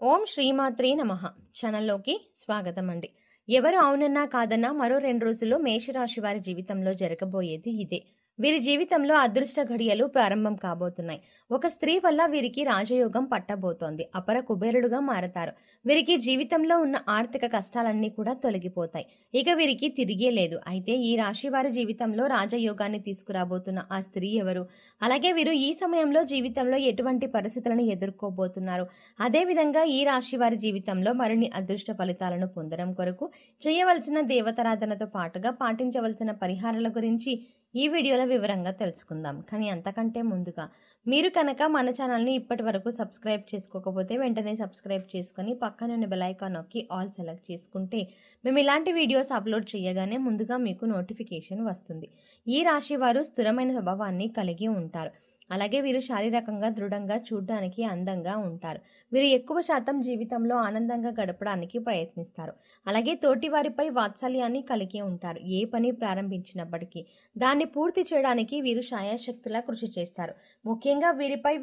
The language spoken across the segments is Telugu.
ఓం శ్రీమాత్రే నమః ఛానల్లోకి స్వాగతం అండి. ఎవరు అవునన్నా కాదన్నా మరో 2 రోజుల్లో మేషరాశి వారి జీవితంలో జరగబోయేది ఇదే. వీరి జీవితంలో అదృష్ట ఘడియలు ప్రారంభం కాబోతున్నాయి. ఒక స్త్రీ వల్ల వీరికి రాజయోగం పట్టబోతోంది. అపర కుబేరుడుగా మారతారు. వీరికి జీవితంలో ఉన్న ఆర్థిక కష్టాలన్నీ కూడా తొలగిపోతాయి. ఇక వీరికి తిరిగే లేదు. అయితే ఈ రాశి వారి జీవితంలో రాజయోగాన్ని తీసుకురాబోతున్న ఆ స్త్రీ ఎవరు? అలాగే వీరు ఈ సమయంలో జీవితంలో ఎటువంటి పరిస్థితులను ఎదుర్కోబోతున్నారు? అదేవిధంగా ఈ రాశి వారి జీవితంలో మరిన్ని అదృష్ట ఫలితాలను పొందడం కొరకు చేయవలసిన దేవతారాధనతో పాటుగా పాటించవలసిన పరిహారాల గురించి ఈ వీడియోలో వివరంగా తెలుసుకుందాం. కానీ అంతకంటే ముందుగా మీరు కనుక మన ఛానల్ని ఇప్పటి వరకు సబ్స్క్రైబ్ చేసుకోకపోతే వెంటనే సబ్స్క్రైబ్ చేసుకొని పక్కనున్న బెల్ ఐకాన్ నొక్కి ఆల్ సెలెక్ట్ చేసుకుంటే మేము ఇలాంటి వీడియోస్ అప్లోడ్ చేయగానే ముందుగా మీకు నోటిఫికేషన్ వస్తుంది. ఈ రాశి వారు స్థిరమైన స్వభావాన్ని కలిగి ఉంటారు. అలాగే వీరు శారీరకంగా దృఢంగా చూడడానికి అందంగా ఉంటారు. వీరు ఎక్కువ శాతం జీవితంలో ఆనందంగా గడపడానికి ప్రయత్నిస్తారు. అలాగే తోటి వారిపై వాత్సల్యాన్ని కలిగి ఉంటారు. ఏ పని ప్రారంభించినప్పటికీ దాన్ని పూర్తి చేయడానికి వీరు శాయశక్తులా కృషి చేస్తారు. ముఖ్యంగా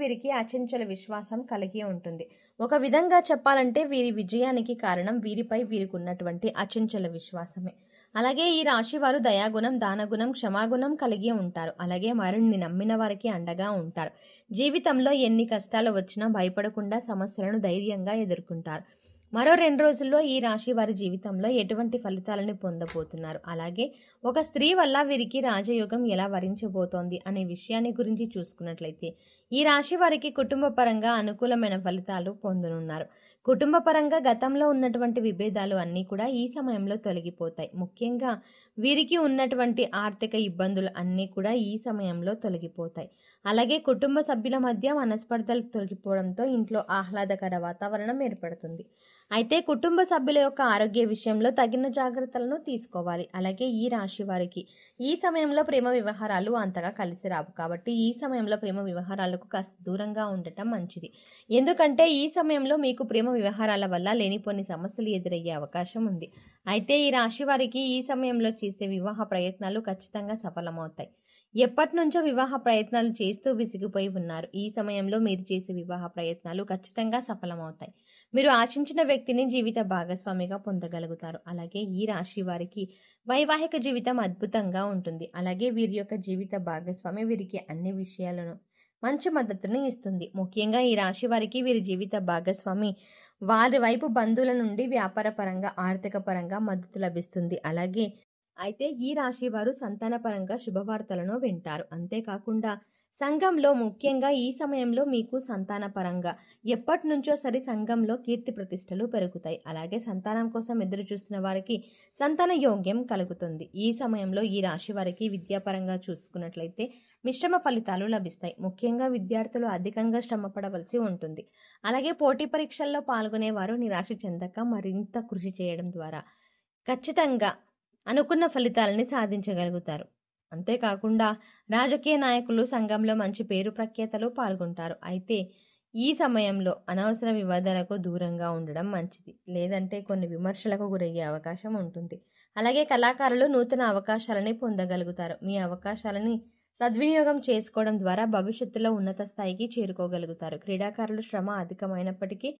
వీరికి అచంచల విశ్వాసం కలిగి ఉంటుంది. ఒక విధంగా చెప్పాలంటే వీరి విజయానికి కారణం వీరికి ఉన్నటువంటి అచంచల విశ్వాసమే. అలాగే ఈ రాశి వారు దయాగుణం, దానగుణం, క్షమాగుణం కలిగి ఉంటారు. అలాగే మరిన్ని నమ్మిన వారికి అండగా ఉంటారు. జీవితంలో ఎన్ని కష్టాలు వచ్చినా భయపడకుండా సమస్యలను ధైర్యంగా ఎదుర్కొంటారు. మరో 2 రోజుల్లో ఈ రాశి వారి జీవితంలో ఎటువంటి ఫలితాలను పొందబోతున్నారు, అలాగే ఒక స్త్రీ వల్ల వీరికి రాజయోగం ఎలా వరించబోతోంది అనే విషయాన్ని గురించి చూసుకున్నట్లయితే ఈ రాశి వారికి కుటుంబ పరంగా అనుకూలమైన ఫలితాలు పొందనున్నారు. కుటుంబ పరంగా గతంలో ఉన్నటువంటి విభేదాలు అన్నీ కూడా ఈ సమయంలో తొలగిపోతాయి. ముఖ్యంగా వీరికి ఉన్నటువంటి ఆర్థిక ఇబ్బందులు అన్నీ కూడా ఈ సమయంలో తొలగిపోతాయి. అలాగే కుటుంబ సభ్యుల మధ్య మనస్పర్ధలు తొలగిపోవడంతో ఇంట్లో ఆహ్లాదకర వాతావరణం ఏర్పడుతుంది. అయితే కుటుంబ సభ్యుల యొక్క ఆరోగ్య విషయంలో తగిన జాగ్రత్తలను తీసుకోవాలి. అలాగే ఈ రాశి వారికి ఈ సమయంలో ప్రేమ వ్యవహారాలు అంతగా కలిసి రావు. కాబట్టి ఈ సమయంలో ప్రేమ వ్యవహారాలకు కాస్త దూరంగా ఉండటం మంచిది. ఎందుకంటే ఈ సమయంలో మీకు ప్రేమ వ్యవహారాల వల్ల లేనిపోని సమస్యలు ఎదురయ్యే అవకాశం ఉంది. అయితే ఈ రాశి వారికి ఈ సమయంలో చేసే వివాహ ప్రయత్నాలు ఖచ్చితంగా సఫలమవుతాయి. ఎప్పటి నుంచో వివాహ ప్రయత్నాలు చేస్తూ విసిగిపోయి ఉన్నారు. ఈ సమయంలో మీరు చేసే వివాహ ప్రయత్నాలు ఖచ్చితంగా సఫలమవుతాయి. మీరు ఆశించిన వ్యక్తిని జీవిత భాగస్వామిగా పొందగలుగుతారు. అలాగే ఈ రాశి వారికి వైవాహిక జీవితం అద్భుతంగా ఉంటుంది. అలాగే వీరి యొక్క జీవిత భాగస్వామి వీరికి అన్ని విషయాలను మంచి మద్దతుని ఇస్తుంది. ముఖ్యంగా ఈ రాశి వారికి వీరి జీవిత భాగస్వామి వారి వైపు బంధువుల నుండి వ్యాపార పరంగా, ఆర్థిక పరంగా మద్దతు లభిస్తుంది. అలాగే అయితే ఈ రాశి వారు సంతాన పరంగా శుభవార్తలను వింటారు. అంతేకాకుండా సంఘంలో ముఖ్యంగా ఈ సమయంలో మీకు సంతాన పరంగా ఎప్పటి నుంచో సరి సంఘంలో కీర్తి ప్రతిష్టలు పెరుగుతాయి. అలాగే సంతానం కోసం ఎదురు చూస్తున్న వారికి సంతాన యోగ్యం కలుగుతుంది. ఈ సమయంలో ఈ రాశి వారికి విద్యాపరంగా చూసుకున్నట్లయితే మిశ్రమ ఫలితాలు లభిస్తాయి. ముఖ్యంగా విద్యార్థులు అధికంగా శ్రమ పడవలసి ఉంటుంది. అలాగే పోటీ పరీక్షల్లో పాల్గొనేవారు నిరాశ చెందక మరింత కృషి చేయడం ద్వారా ఖచ్చితంగా అనుకున్న ఫలితాలని సాధించగలుగుతారు. అంతేకాకుండా రాజకీయ నాయకులు సంఘంలో మంచి పేరు ప్రఖ్యాతలు పాల్గొంటారు. అయితే ఈ సమయంలో అనవసర వివాదాలకు దూరంగా ఉండడం మంచిది. లేదంటే కొన్ని విమర్శలకు గురయ్యే అవకాశం ఉంటుంది. అలాగే కళాకారులు నూతన అవకాశాలని పొందగలుగుతారు. మీ అవకాశాలని సద్వినియోగం చేసుకోవడం ద్వారా భవిష్యత్తులో ఉన్నత స్థాయికి చేరుకోగలుగుతారు. క్రీడాకారులు శ్రమ అధికమైనప్పటికీ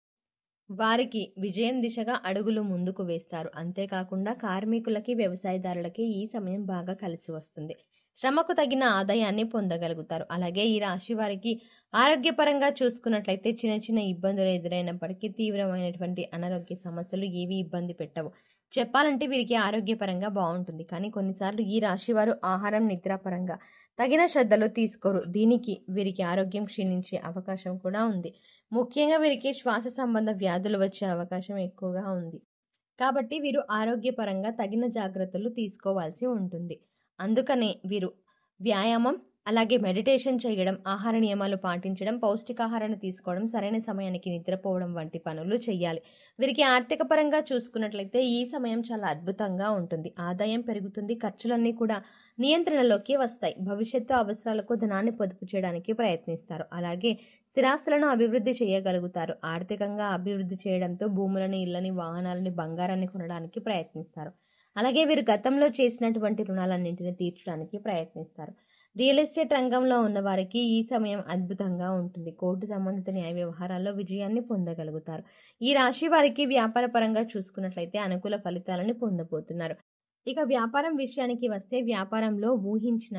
వారికి విజయం దిశగా అడుగులు ముందుకు వేస్తారు. అంతేకాకుండా కార్మికులకి, వ్యవసాయదారులకి ఈ సమయం బాగా కలిసి వస్తుంది. శ్రమకు తగిన ఆదాయాన్ని పొందగలుగుతారు. అలాగే ఈ రాశి వారికి ఆరోగ్యపరంగా చూసుకున్నట్లయితే చిన్న చిన్న ఇబ్బందులు ఎదురైనప్పటికీ తీవ్రమైనటువంటి అనారోగ్య సమస్యలు ఏవి ఇబ్బంది పెట్టవు. చెప్పాలంటే వీరికి ఆరోగ్యపరంగా బాగుంటుంది. కానీ కొన్నిసార్లు ఈ రాశి వారు ఆహారం, నిద్ర పరంగా తగిన శ్రద్ధలు తీసుకోరు. దీనికి వీరికి ఆరోగ్యం క్షీణించే అవకాశం కూడా ఉంది. ముఖ్యంగా వీరికి శ్వాస సంబంధ వ్యాధులు వచ్చే అవకాశం ఎక్కువగా ఉంది. కాబట్టి వీరు ఆరోగ్యపరంగా తగిన జాగ్రత్తలు తీసుకోవాల్సి ఉంటుంది. అందుకనే వీరు వ్యాయామం, అలాగే మెడిటేషన్ చేయడం, ఆహార నియమాలు పాటించడం, పౌష్టికాహారాన్ని తీసుకోవడం, సరైన సమయానికి నిద్రపోవడం వంటి పనులు చేయాలి. వీరికి ఆర్థిక పరంగా చూసుకున్నట్లయితే ఈ సమయం చాలా అద్భుతంగా ఉంటుంది. ఆదాయం పెరుగుతుంది. ఖర్చులన్నీ కూడా నియంత్రణలోకి వస్తాయి. భవిష్యత్తు అవసరాలకు ధనాన్ని పొదుపు చేయడానికి ప్రయత్నిస్తారు. అలాగే స్థిరాస్తులను అభివృద్ధి చేయగలుగుతారు. ఆర్థికంగా అభివృద్ధి చేయడంతో భూములని, ఇళ్లని, వాహనాలని, బంగారాన్ని కొనడానికి ప్రయత్నిస్తారు. అలాగే వీరు గతంలో చేసినటువంటి రుణాలన్నింటినీ తీర్చడానికి ప్రయత్నిస్తారు. రియల్ ఎస్టేట్ రంగంలో ఉన్న వారికి ఈ సమయం అద్భుతంగా ఉంటుంది. కోర్టు సంబంధిత న్యాయ వ్యవహారాల్లో విజయాన్ని పొందగలుగుతారు. ఈ రాశి వారికి వ్యాపార పరంగా చూసుకున్నట్లయితే అనుకూల ఫలితాలను పొందబోతున్నారు. ఇక వ్యాపారం విషయానికి వస్తే వ్యాపారంలో ఊహించిన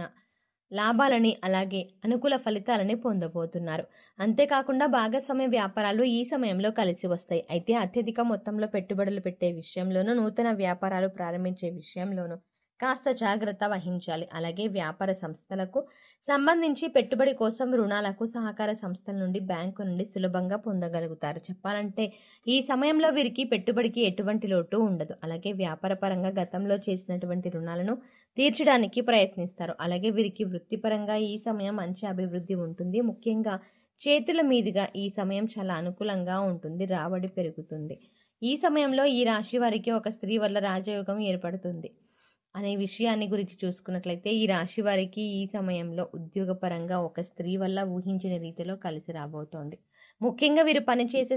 లాభాలని అలాగే అనుకూల ఫలితాలని పొందబోతున్నారు. అంతేకాకుండా భాగస్వామ్య వ్యాపారాలు ఈ సమయంలో కలిసి వస్తాయి. అయితే అత్యధిక మొత్తంలో పెట్టుబడులు పెట్టే విషయంలోనూ నూతన వ్యాపారాలు ప్రారంభించే విషయంలోనూ కాస్త జాగ్రత్త వహించాలి. అలాగే వ్యాపార సంస్థలకు సంబంధించి పెట్టుబడి కోసం రుణాలకు సహకార సంస్థల నుండి బ్యాంకు నుండి సులభంగా పొందగలుగుతారు. చెప్పాలంటే ఈ సమయంలో వీరికి పెట్టుబడికి ఎటువంటి లోటు ఉండదు. అలాగే వ్యాపార పరంగా గతంలో చేసినటువంటి రుణాలను తీర్చడానికి ప్రయత్నిస్తారు. అలాగే వీరికి వృత్తిపరంగా ఈ సమయం మంచి అభివృద్ధి ఉంటుంది. ముఖ్యంగా చేతుల మీదుగా ఈ సమయం చాలా అనుకూలంగా ఉంటుంది. రాబడి పెరుగుతుంది. ఈ సమయంలో ఈ రాశి వారికి ఒక స్త్రీ వల్ల రాజయోగం ఏర్పడుతుంది అనే విషయాన్ని గురించి చూసుకున్నట్లయితే ఈ రాశి వారికి ఈ సమయంలో ఉద్యోగపరంగా ఒక స్త్రీ వల్ల ఊహించిన రీతిలో కలిసి రాబోతోంది. ముఖ్యంగా వీరు పనిచేసే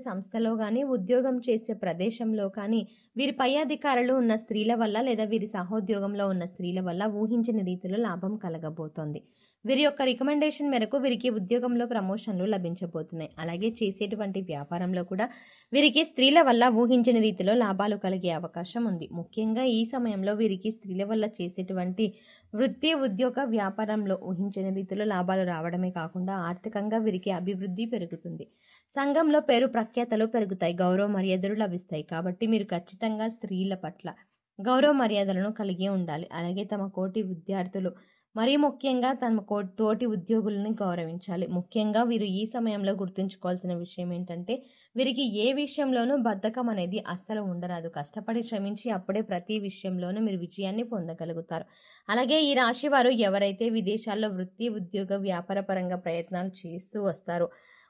సంస్థలో కానీ ఉద్యోగం చేసే ప్రదేశంలో కానీ వీరి పై అధికారులు ఉన్న స్త్రీల వల్ల లేదా వీరి సహోద్యోగంలో ఉన్న స్త్రీల వల్ల ఊహించిన రీతిలో లాభం కలగబోతోంది. వీరి యొక్క రికమెండేషన్ మేరకు వీరికి ఉద్యోగంలో ప్రమోషన్లు లభించబోతున్నాయి. అలాగే చేసేటువంటి వ్యాపారంలో కూడా వీరికి స్త్రీల వల్ల ఊహించిన రీతిలో లాభాలు కలిగే అవకాశం ఉంది. ముఖ్యంగా ఈ సమయంలో వీరికి స్త్రీల వల్ల చేసేటువంటి వృత్తి ఉద్యోగ వ్యాపారంలో ఊహించిన రీతిలో లాభాలు రావడమే కాకుండా ఆర్థికంగా వీరికి అభివృద్ధి పెరుగుతుంది. సంఘంలో పేరు ప్రఖ్యాతలు పెరుగుతాయి. గౌరవ మర్యాదలు లభిస్తాయి. కాబట్టి మీరు ఖచ్చితంగా స్త్రీల పట్ల గౌరవ మర్యాదలను కలిగి ఉండాలి. అలాగే తమ కోటి విద్యార్థులు మరీ ముఖ్యంగా తమ తోటి ఉద్యోగులను గౌరవించాలి. ముఖ్యంగా వీరు ఈ సమయంలో గుర్తుంచుకోవాల్సిన విషయం ఏంటంటే వీరికి ఏ విషయంలోనూ బద్ధకం అనేది అస్సలు ఉండరాదు. కష్టపడి శ్రమించి అప్పుడే ప్రతి విషయంలోనూ మీరు విజయాన్ని పొందగలుగుతారు. అలాగే ఈ రాశి వారు ఎవరైతే విదేశాల్లో వృత్తి ఉద్యోగ వ్యాపార పరంగా ప్రయత్నాలు చేస్తూ వస్తారో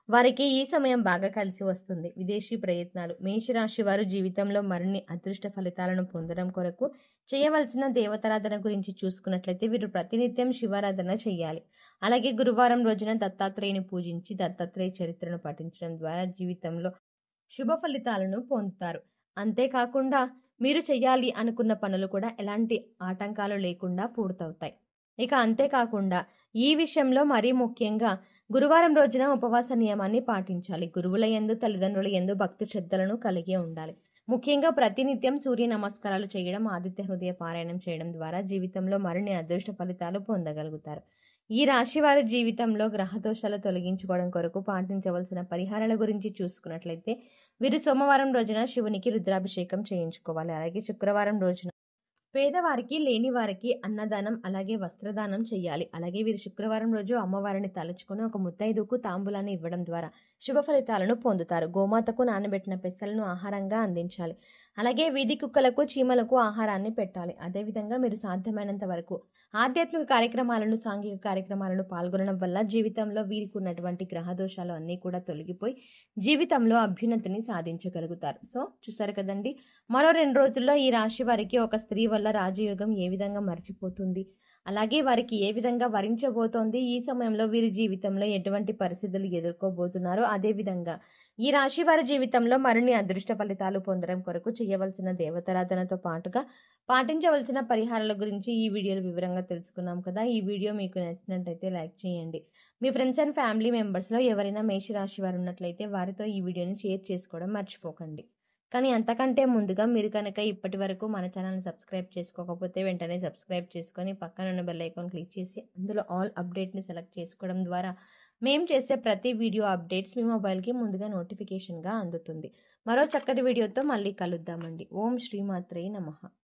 వారికి ఈ సమయం బాగా కలిసి వస్తుంది. విదేశీ ప్రయత్నాలు మేషరాశి వారు జీవితంలో మరిన్ని అదృష్ట ఫలితాలను పొందడం కొరకు చేయవలసిన దేవతారాధన గురించి చూసుకున్నట్లయితే వీరు ప్రతినిత్యం శివారాధన చేయాలి. అలాగే గురువారం రోజున దత్తాత్రేయుని పూజించి దత్తాత్రేయ చరిత్రను పఠించడం ద్వారా జీవితంలో శుభ ఫలితాలను పొందుతారు. అంతేకాకుండా మీరు చేయాలి అనుకున్న పనులు కూడా ఎలాంటి ఆటంకాలు లేకుండా పూర్తవుతాయి. ఇక అంతేకాకుండా ఈ విషయంలో మరీ ముఖ్యంగా గురువారం రోజున ఉపవాస నియమాన్ని పాటించాలి. గురువుల యందు తల్లిదండ్రుల యందు భక్తి శ్రద్ధలను కలిగి ఉండాలి. ముఖ్యంగా ప్రతినిత్యం సూర్య నమస్కారాలు చేయడం ఆదిత్య హృదయ పారాయణం చేయడం ద్వారా జీవితంలో మరిన్ని అదృష్ట ఫలితాలు పొందగలుగుతారు. ఈ రాశి వారి జీవితంలో గ్రహదోషాలు తొలగించుకోవడం కొరకు పాటించవలసిన పరిహారాల గురించి చూసుకున్నట్లయితే వీరు సోమవారం రోజున శివునికి రుద్రాభిషేకం చేయించుకోవాలి. అలాగే శుక్రవారం రోజున పేదవారికి లేని వారికి అన్నదానం అలాగే వస్త్రదానం చేయాలి. అలాగే వీరు శుక్రవారం రోజు అమ్మవారిని తలుచుకొని ఒక ముత్తైదుకు తాంబూలాన్ని ఇవ్వడం ద్వారా శుభ ఫలితాలను పొందుతారు. గోమాతకు నానబెట్టిన పెసలను ఆహారంగా అందించాలి. అలాగే వీధి కుక్కలకు చీమలకు ఆహారాన్ని పెట్టాలి. అదేవిధంగా మీరు సాధ్యమైనంత వరకు ఆధ్యాత్మిక కార్యక్రమాలను సాంఘిక కార్యక్రమాలను పాల్గొనడం వల్ల జీవితంలో వీరికి ఉన్నటువంటి గ్రహదోషాలు అన్నీ కూడా తొలగిపోయి జీవితంలో అభ్యున్నతిని సాధించగలుగుతారు. సో చూసారు కదండి, మరో 2 రోజుల్లో ఈ రాశి వారికి ఒక స్త్రీ వల్ల రాజయోగం ఏ విధంగా మర్చిపోతుంది, అలాగే వారికి ఏ విధంగా వరించబోతోంది, ఈ సమయంలో వీరి జీవితంలో ఎటువంటి పరిస్థితులు ఎదుర్కోబోతున్నారో, అదేవిధంగా ఈ రాశి వారి జీవితంలో మరిన్ని అదృష్ట ఫలితాలు పొందడం కొరకు చేయవలసిన దేవతారాధనతో పాటుగా పాటించవలసిన పరిహారాల గురించి ఈ వీడియోలో వివరంగా తెలుసుకున్నాం కదా. ఈ వీడియో మీకు నచ్చినట్లయితే లైక్ చేయండి. మీ ఫ్రెండ్స్ అండ్ ఫ్యామిలీ మెంబర్స్లో ఎవరైనా మేషరాశి వారు ఉన్నట్లయితే వారితో ఈ వీడియోని షేర్ చేసుకోవడం మర్చిపోకండి. కానీ అంతకంటే ముందుగా మీరు కనుక ఇప్పటి వరకు మన ఛానల్ని సబ్స్క్రైబ్ చేసుకోకపోతే వెంటనే సబ్స్క్రైబ్ చేసుకొని పక్కన ఉన్న బెల్ ఐకాన్ క్లిక్ చేసి అందులో ఆల్ అప్డేట్ని సెలెక్ట్ చేసుకోవడం ద్వారా మేము చేసే ప్రతి వీడియో అప్డేట్స్ మీ మొబైల్కి ముందుగా నోటిఫికేషన్గా అందుతుంది. మరో చక్కటి వీడియోతో మళ్ళీ కలుద్దామండి. ఓం శ్రీమాత్రే నమః.